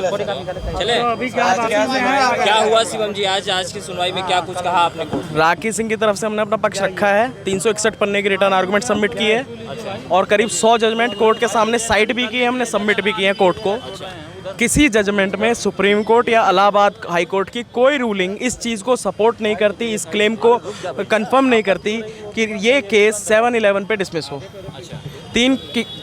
चले क्या हुआ शिवम जी, आज की सुनवाई में क्या कुछ कहा आपने कोर्ट? राखी सिंह की तरफ से हमने अपना पक्ष रखा है, 361 पन्ने की रिटर्न आर्गुमेंट सबमिट की है और करीब 100 जजमेंट कोर्ट के सामने साइट भी की है, हमने सबमिट भी किए हैं कोर्ट को। किसी जजमेंट में सुप्रीम कोर्ट या इलाहाबाद हाई कोर्ट की कोई रूलिंग इस चीज़ को सपोर्ट नहीं करती, इस क्लेम को कंफर्म नहीं करती कि ये केस 7/11 पे डिसमिस हो। तीन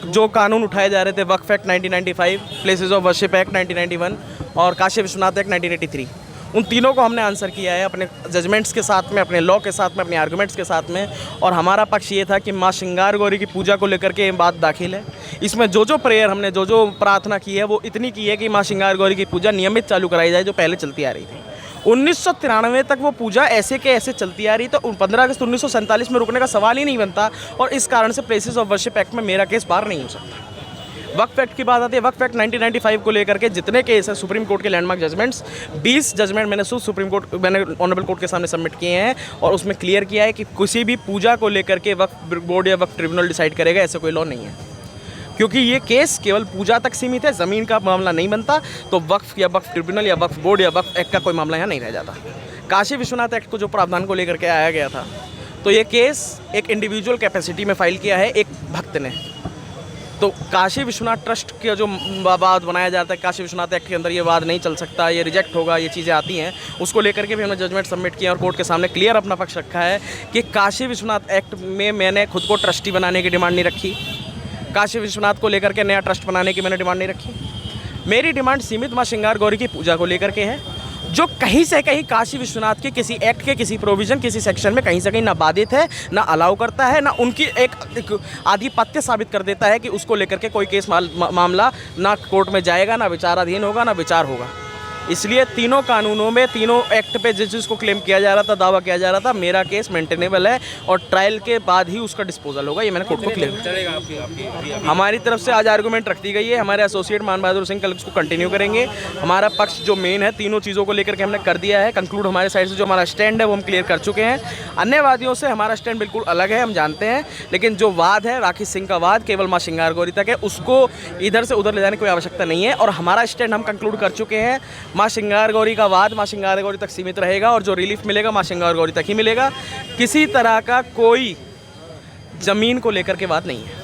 जो कानून उठाए जा रहे थे, Waqf act 1995, places of worship act 1991 और काशी विश्वनाथ एक्ट 1983, उन तीनों को हमने आंसर किया है अपने जजमेंट्स के साथ में, अपने लॉ के साथ में, अपने आर्गुमेंट्स के साथ में। और हमारा पक्ष ये था कि माँ श्रृंगार गौरी की पूजा को लेकर के ये बात दाखिल है। इसमें जो प्रेयर हमने जो प्रार्थना की है वो इतनी की है कि माँ श्रृंगार गौरी की पूजा नियमित चालू कराई जाए, जो पहले चलती आ रही थी। 1993 तक वो पूजा ऐसे के ऐसे चलती आ रही, तो 15 अगस्त 1947 में रुकने का सवाल ही नहीं बनता और इस कारण से प्लेसेस ऑफ वर्शिप एक्ट में मेरा केस पार नहीं हो सकता। वक्फ एक्ट की बात आती है, वक्फ एक्ट 1995 को लेकर के जितने केस हैं सुप्रीम कोर्ट के लैंडमार्क जजमेंट्स, 20 जजमेंट मैंने ऑनरेबल कोर्ट के सामने सबमिट किए हैं और उसमें क्लियर किया है कि किसी भी पूजा को लेकर के वक्फ बोर्ड या वक्फ ट्रिब्यूनल डिसाइड करेगा, ऐसा कोई लॉ नहीं है। क्योंकि ये केस केवल पूजा तक सीमित है, ज़मीन का मामला नहीं बनता, तो वक्फ या वक्फ ट्रिब्यूनल या वक्फ बोर्ड या वक्फ एक्ट का कोई मामला यहाँ नहीं रह जाता। काशी विश्वनाथ एक्ट को जो प्रावधान को लेकर के आया गया था, तो ये केस एक इंडिविजुअल कैपेसिटी में फाइल किया है एक भक्त ने। तो काशी विश्वनाथ ट्रस्ट का जो वाद बनाया जाता है, काशी विश्वनाथ एक्ट के अंदर ये वाद नहीं चल सकता, ये रिजेक्ट होगा, ये चीज़ें आती हैं, उसको लेकर के भी हमने जजमेंट सबमिट किया और कोर्ट के सामने क्लियर अपना पक्ष रखा है कि काशी विश्वनाथ एक्ट में मैंने खुद को ट्रस्टी बनाने की डिमांड नहीं रखी, काशी विश्वनाथ को लेकर के नया ट्रस्ट बनाने की मैंने डिमांड नहीं रखी। मेरी डिमांड सीमित माँ श्रृंगार गौरी की पूजा को लेकर के है, जो कहीं से कहीं काशी विश्वनाथ के किसी एक्ट के किसी प्रोविज़न किसी सेक्शन में कहीं से कहीं ना बाधित है, ना अलाउ करता है, ना उनकी एक आधिपत्य साबित कर देता है कि उसको लेकर के कोई केस मामला ना कोर्ट में जाएगा, ना विचाराधीन होगा, ना विचार होगा। इसलिए तीनों कानूनों में, तीनों एक्ट पे जिसको क्लेम किया जा रहा था, दावा किया जा रहा था, मेरा केस मेंटेनेबल है और ट्रायल के बाद ही उसका डिस्पोजल होगा, ये मैंने कोर्ट को क्लियर। हमारी तरफ से आज आर्गूमेंट रख दी गई है, हमारे एसोसिएट मान बहादुर सिंह कल इसको कंटिन्यू करेंगे। हमारा पक्ष जो मेन है, तीनों चीज़ों को लेकर के हमने कर दिया है कंक्लूड। हमारे साइड से जो हमारा स्टैंड है वो हम क्लियर कर चुके हैं। अन्य वादियों से हमारा स्टैंड बिल्कुल अलग है, हम जानते हैं, लेकिन जो वाद है राखी सिंह का वाद केवल माँ श्रृंगार गौरी तक है, उसको इधर से उधर ले जाने की कोई आवश्यकता नहीं है और हमारा स्टैंड हम कंक्लूड कर चुके हैं। माँ श्रृंगार गौरी का वाद माँ श्रृंगार गौरी तक सीमित रहेगा और जो रिलीफ मिलेगा माँ श्रृंगार गौरी तक ही मिलेगा। किसी तरह का कोई ज़मीन को लेकर के बात नहीं है।